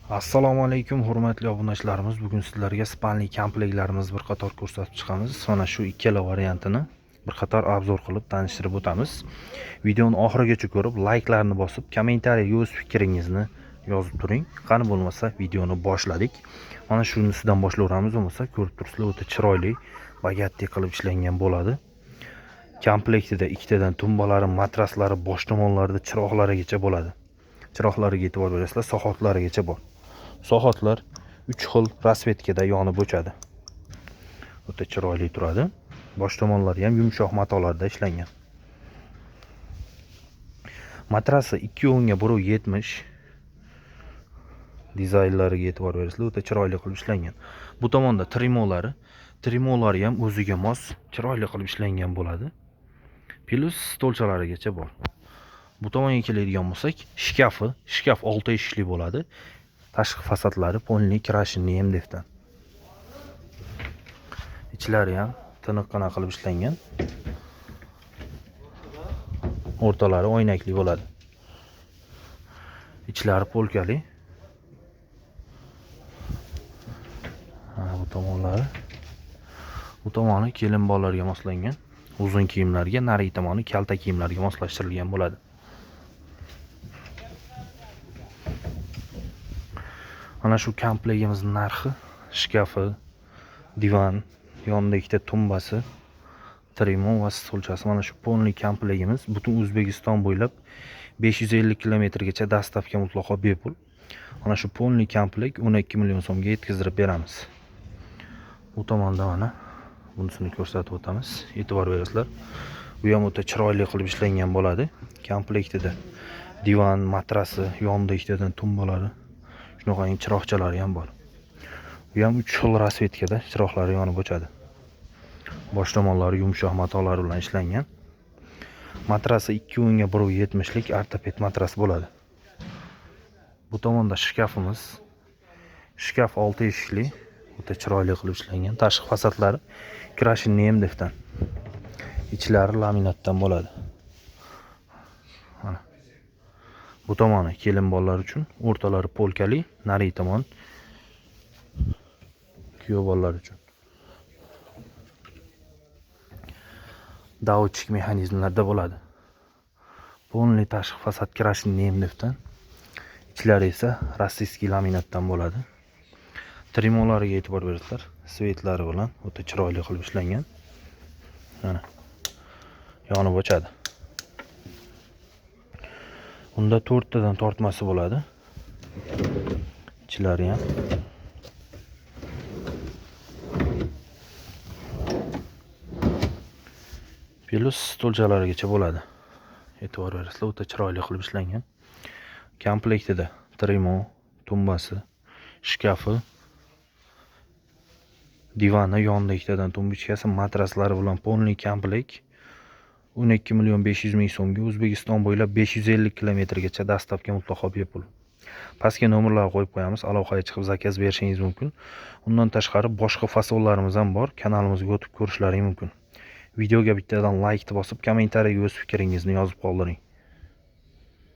Assalomu alaykum hurmatli obunachilarimiz. Bugun sizlarga spalni komplektlarimiz bir qator ko'rsatib chiqamiz. Mana shu ikkala variantini bir qator obzor qilib tanishtirib o'tamiz. Videoni oxirigacha ko'rib, layklarni bosib, kommentariyaga o'z fikringizni yozib turing. Qani bo'lmasa, videoni boshladik. Mana shunisidan boshlayveramiz. Bo'lmasa, ko'rib turibsizlar, o'ta chiroyli bagatdek qilib ishlangan bo'ladi. Komplektida ikkitadan tumbalari, matraslari, bosh tomonlarida chiroqlarigacha bo'ladi. Chiroqlariga e'tibor berasizlar, sohatlarigacha bor. Sohotlar 3 xil rasvetkada yonib o'chadi. O'ta chiroyli turadi. Bosh tomonlari ham yumshoq matolarda ishlangan. Matrasi 2 o'ngga 1.70 dizaynlariga e'tibor berasizlar, o'ta chiroyli qilib ishlangan. Bu tomonda trimolari ham o'ziga mos chiroyli qilib ishlangan bo'ladi. Plus stolchalarigacha bor. Bu tomonga keladigan bo'lsak, shkaf 6 eshikli bo'ladi. Tashqi fasadlari polni krashinli MDFdan. Ichlari ham tiniqqina qilib ishlangan. O'rtalari oynakli bo'ladi. Ichlari polkali. Bu tomonlari. Bu tomoni kelin bolalarga moslangan. Uzun kiyimlarga, nari tomoni kalta kiyimlarga moslashtirilgan bo'ladi. Mana shu komplektimiz narxi, shkafi, divan, yonida ikkita tumbasi, trimo va stolchasi. Mana shu polni komplektimiz butun O'zbekiston bo'ylab 550 kilometrgacha dastavka mutlaqo bepul. Mana shu polni komplekt 12 million so'mga yetkazib beramiz. Bu tomonda mana bunisini ko'rsatib o'tamiz. E'tibor berasizlar. Bu ham o'ta chiroyli qilib ishlangan bo'ladi. Komplektida divan, matrasi, yonida ikkitadan tumbalari, shunaqangi chiroqchalari ham bor. Bu ham 3 xil rasvetkada chiroqlari yonib o'chadi. Bosh tomonlari yumshoq matolar bilan ishlangan. Matrasi 2 o'ngga 1.70 lik ortoped matras bo'ladi. Bu tomonda shkafimiz. Shkaf 6 eshikli, o'ta chiroyli qilib ishlangan. Tashqi fasadlari krashinli MDFdan. Ichlari laminatdan bo'ladi. Mana. Bu tomoni kelin bolalar uchun, o'rtalari polkali, nari tomon kuyov bolalar uchun. Dautchik mexanizmlarda bo'ladi. Polni tashqi fasad krashinli MDFdan. Ichlari esa rossiyskiy laminatdan bo'ladi. Trimolariga e'tibor berasizlar. Svetlari bilan o'ta chiroyli qilib ishlangan. Mana. Yonib o'chadi. Unda 4 tadan tortmasi bo'ladi. Ichlari ham plus stolchalarigacha bo'ladi. E'tibor berasizlar, o'ta chiroyli qilib ishlangan. Komplektida trimo, tumbasi, shkafi, divani, yonida ikkitadan tumbuchkasi, matraslari bilan polni komplekt 12 million 500 ming so'mga O'zbekiston bo'ylab 550 kilometrgacha dastavka mutlaqo bepul. Pastga nomerlar qo'yib qo'yamiz, aloqaga chiqib zakaz berishingiz mumkin. Undan tashqari boshqa fasonlarimiz ham bor, kanalimizga o'tib ko'rishlaring mumkin. Videoga bittadan like bosib, kommentariyaga o'z fikringizni yozib qoldiring.